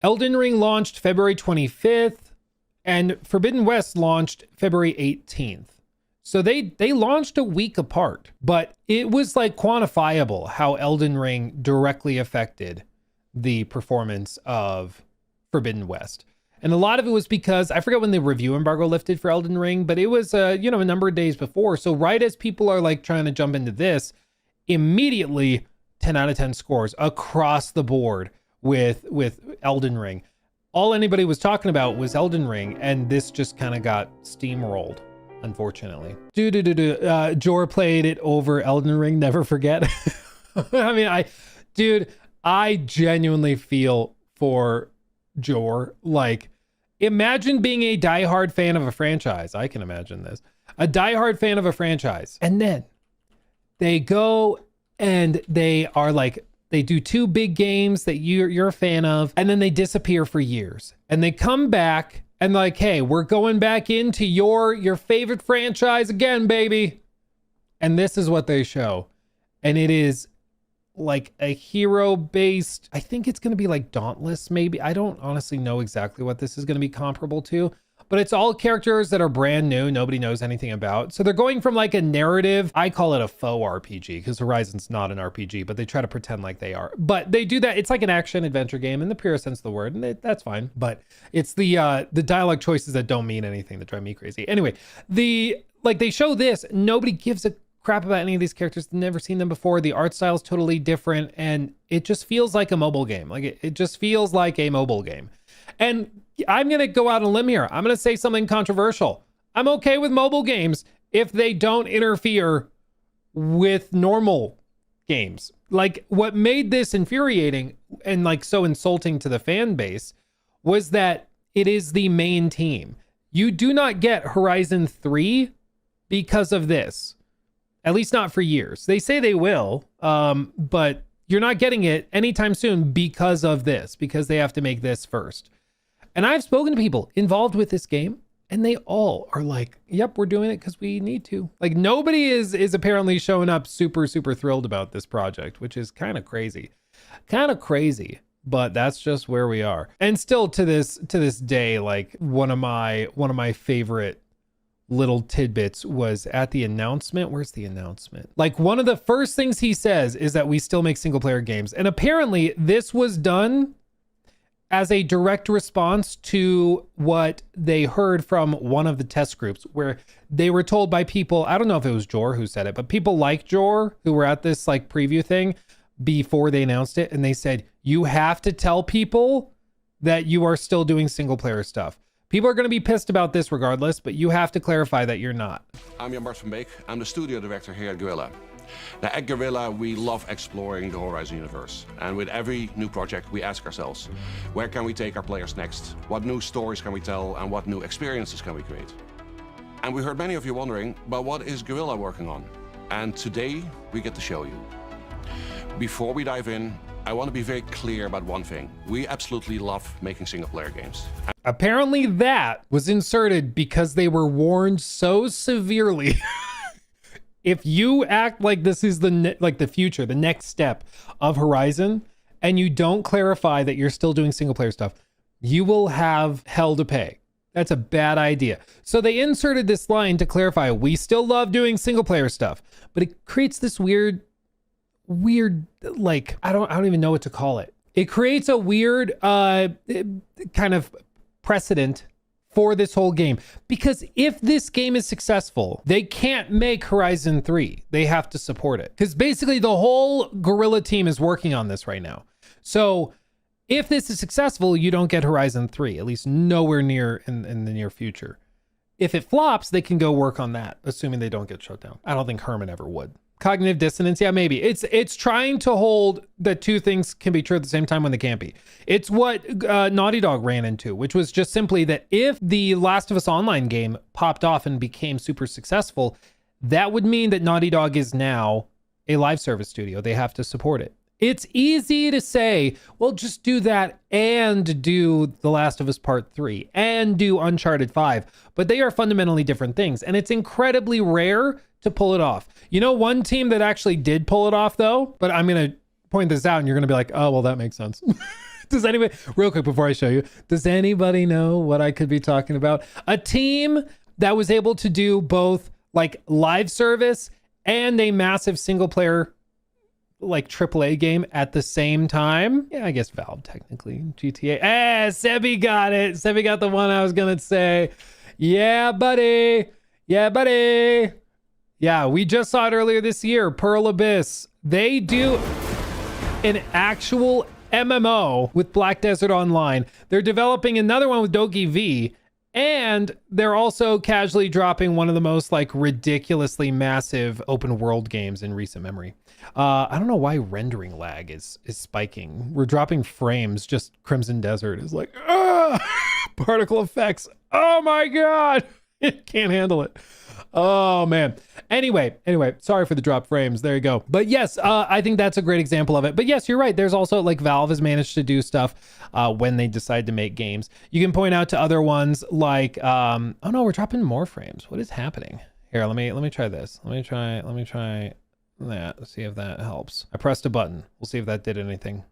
Elden Ring launched February 25th, and Forbidden West launched February 18th. So they launched a week apart, but it was like quantifiable how Elden Ring directly affected the performance of Forbidden West. And a lot of it was because I forget when the review embargo lifted for Elden Ring, but it was a number of days before. So right as people are like trying to jump into this, immediately 10 out of 10 scores across the board with Elden Ring. All anybody was talking about was Elden Ring, and this just kind of got steamrolled, unfortunately. Jor played it over Elden Ring, never forget. I mean, I genuinely feel for Jor. Like, imagine being a diehard fan of a franchise. I can imagine this. A diehard fan of a franchise. And then they go and they are like, they do two big games that you're a fan of, and then they disappear for years. And they come back and like, hey, we're going back into your favorite franchise again, baby. And this is what they show. And it is like a hero-based, I think it's going to be like Dauntless, maybe. I don't honestly know exactly what this is going to be comparable to, but it's all characters that are brand new, nobody knows anything about. So they're going from like a narrative, I call it a faux RPG because Horizon's not an RPG, but they try to pretend like they are. But they do that. It's like an action adventure game in the purest sense of the word, and that's fine. But it's the dialogue choices that don't mean anything that drive me crazy. Anyway, they show this, nobody gives a crap about any of these characters. Never seen them before. The art style is totally different, and it just feels like a mobile game. Like it just feels like a mobile game. And I'm going to go out on a limb here. I'm going to say something controversial. I'm okay with mobile games if they don't interfere with normal games. Like, what made this infuriating and like so insulting to the fan base was that it is the main team. You do not get Horizon 3 because of this. At least not for years. They say they will, but you're not getting it anytime soon because of this, because they have to make this first. And I've spoken to people involved with this game, and they all are like, yep, we're doing it because we need to. Like, nobody is apparently showing up super, super thrilled about this project, which is kind of crazy. Kind of crazy, but that's just where we are. And still to this day, like one of my favorite little tidbits was at the announcement. Where's the announcement? Like, one of the first things he says is that we still make single player games. And apparently this was done as a direct response to what they heard from one of the test groups, where they were told by people, I don't know if it was Jor who said it, but people like Jor who were at this like preview thing before they announced it. And they said, you have to tell people that you are still doing single player stuff. People are going to be pissed about this regardless, but you have to clarify that you're not. I'm Jan Bart van Beek. I'm the studio director here at Guerrilla. Now, at Guerrilla, we love exploring the Horizon universe. And with every new project, we ask ourselves, where can we take our players next? What new stories can we tell? And what new experiences can we create? And we heard many of you wondering, but what is Guerrilla working on? And today, we get to show you. Before we dive in, I want to be very clear about one thing. We absolutely love making single-player games. Apparently that was inserted because they were warned so severely. If you act like this is the future, the next step of Horizon, and you don't clarify that you're still doing single-player stuff, you will have hell to pay. That's a bad idea. So they inserted this line to clarify, we still love doing single-player stuff, but it creates this weird, like, I don't even know what to call it. It creates a weird kind of precedent for this whole game, because if this game is successful, they can't make Horizon 3. They have to support it, because basically the whole Guerrilla team is working on this right now. So if this is successful, you don't get Horizon 3, at least nowhere near in the near future. If it flops, they can go work on that, assuming they don't get shut down. I don't think Herman ever would. Cognitive dissonance, yeah, maybe. It's trying to hold that two things can be true at the same time when they can't be. It's what Naughty Dog ran into, which was just simply that if the Last of Us Online game popped off and became super successful, that would mean that Naughty Dog is now a live service studio. They have to support it. It's easy to say, well, just do that and do The Last of Us Part 3 and do Uncharted 5, but they are fundamentally different things, and it's incredibly rare to pull it off. You know, one team that actually did pull it off though, but I'm going to point this out and you're going to be like, oh, well, that makes sense. Does anybody, real quick before I show you, does anybody know what I could be talking about? A team that was able to do both like live service and a massive single player like AAA game at the same time. Yeah, I guess Valve technically. GTA. Sebi got it. Sebi got the one I was gonna say. Yeah, buddy. Yeah, buddy. Yeah, we just saw it earlier this year. Pearl Abyss. They do an actual MMO with Black Desert Online. They're developing another one with Doki V, and they're also casually dropping one of the most like ridiculously massive open world games in recent memory. I don't know why rendering lag is spiking. We're dropping frames. Just Crimson Desert is like, particle effects. Oh my God. It can't handle it. Oh man. Anyway, sorry for the drop frames. There you go. But yes, I think that's a great example of it. But yes, you're right. There's also like Valve has managed to do stuff when they decide to make games. You can point out to other ones like, oh no, we're dropping more frames. What is happening? Here, let me try this. Let me try that. Let's see if that helps. I pressed a button. We'll see if that did anything.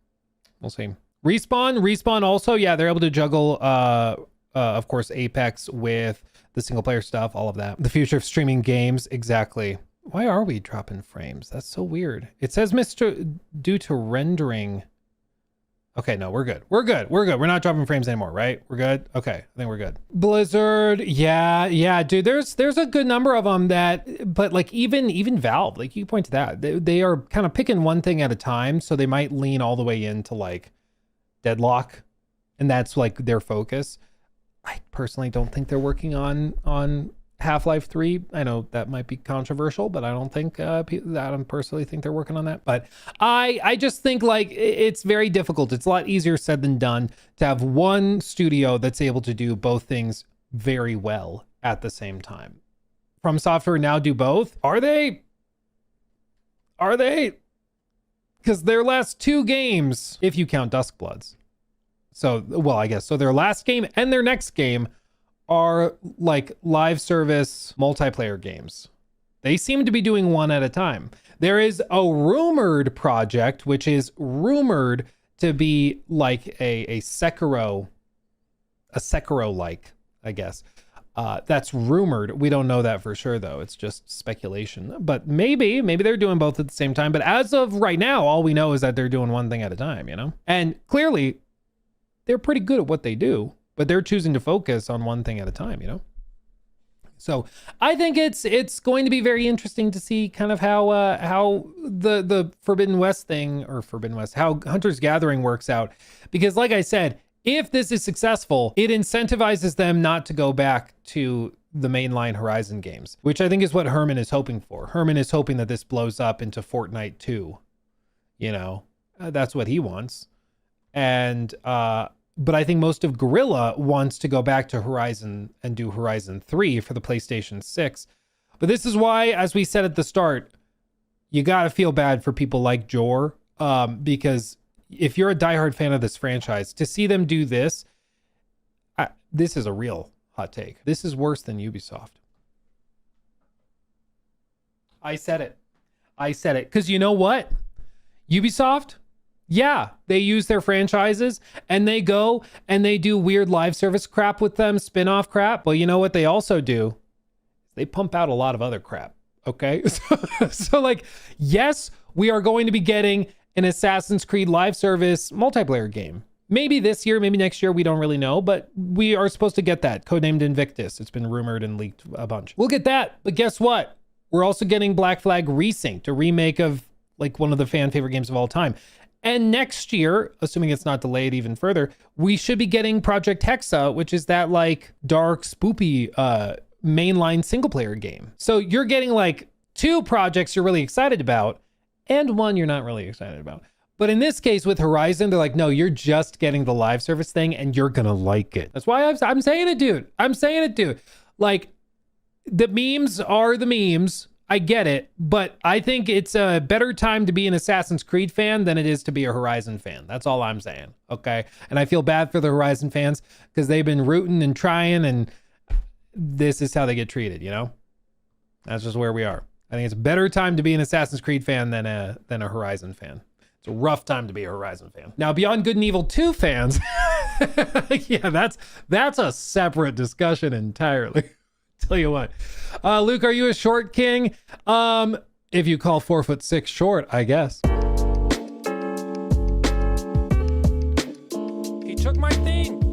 We'll see. Respawn also, yeah, they're able to juggle, of course, Apex with the single player stuff, all of that. The future of streaming games, exactly. Why are we dropping frames? That's so weird. It says due to rendering. Okay, no, we're good. We're not dropping frames anymore, right? We're good. Okay, I think we're good. Blizzard, yeah, dude. There's a good number of them but like even Valve, like you point to that, they are kind of picking one thing at a time, so they might lean all the way into like Deadlock, and that's like their focus. I personally don't think they're working on Half-Life 3. I know that might be controversial, but I don't think I don't personally think they're working on that. But I just think like it's very difficult. It's a lot easier said than done to have one studio that's able to do both things very well at the same time. From Software now do both. Are they? Because their last two games, if you count Duskbloods. So, well, I guess. So their last game and their next game are like live service multiplayer games. They seem to be doing one at a time. There is a rumored project, which is rumored to be like a Sekiro-like, I guess. That's rumored. We don't know that for sure, though. It's just speculation. But maybe they're doing both at the same time. But as of right now, all we know is that they're doing one thing at a time, you know? And clearly, they're pretty good at what they do, but they're choosing to focus on one thing at a time, you know? So I think it's going to be very interesting to see kind of how the Forbidden West thing, or Forbidden West, how Hunter's Gathering works out. Because like I said, if this is successful, it incentivizes them not to go back to the mainline Horizon games, which I think is what Herman is hoping for. Herman is hoping that this blows up into Fortnite 2. You know, that's what he wants. And, but I think most of Guerrilla wants to go back to Horizon and do Horizon 3 for the PlayStation 6. But this is why, as we said at the start, you got to feel bad for people like Jor, because if you're a diehard fan of this franchise, to see them do this, this is a real hot take. This is worse than Ubisoft. I said it. Because you know what? Ubisoft, yeah, they use their franchises and they go and they do weird live service crap with them, spin-off crap. Well, you know what they also do? They pump out a lot of other crap, okay? So like, yes, we are going to be getting an Assassin's Creed live service multiplayer game. Maybe this year, maybe next year, we don't really know, but we are supposed to get that, codenamed Invictus. It's been rumored and leaked a bunch. We'll get that, but guess what? We're also getting Black Flag Resynced, a remake of like one of the fan favorite games of all time. And next year, assuming it's not delayed even further, we should be getting Project Hexa, which is that like dark, spoopy mainline single player game. So you're getting like two projects you're really excited about and one you're not really excited about. But in this case with Horizon, they're like, no, you're just getting the live service thing and you're going to like it. That's why I'm saying it, dude. Like the memes are the memes. I get it, but I think it's a better time to be an Assassin's Creed fan than it is to be a Horizon fan. That's all I'm saying, okay? And I feel bad for the Horizon fans because they've been rooting and trying, and this is how they get treated, you know? That's just where we are. I think it's a better time to be an Assassin's Creed fan than a Horizon fan. It's a rough time to be a Horizon fan. Now, Beyond Good and Evil 2 fans, yeah, that's a separate discussion entirely. Tell you what. Luke, are you a short king? If you call 4'6" short, I guess. He took my thing.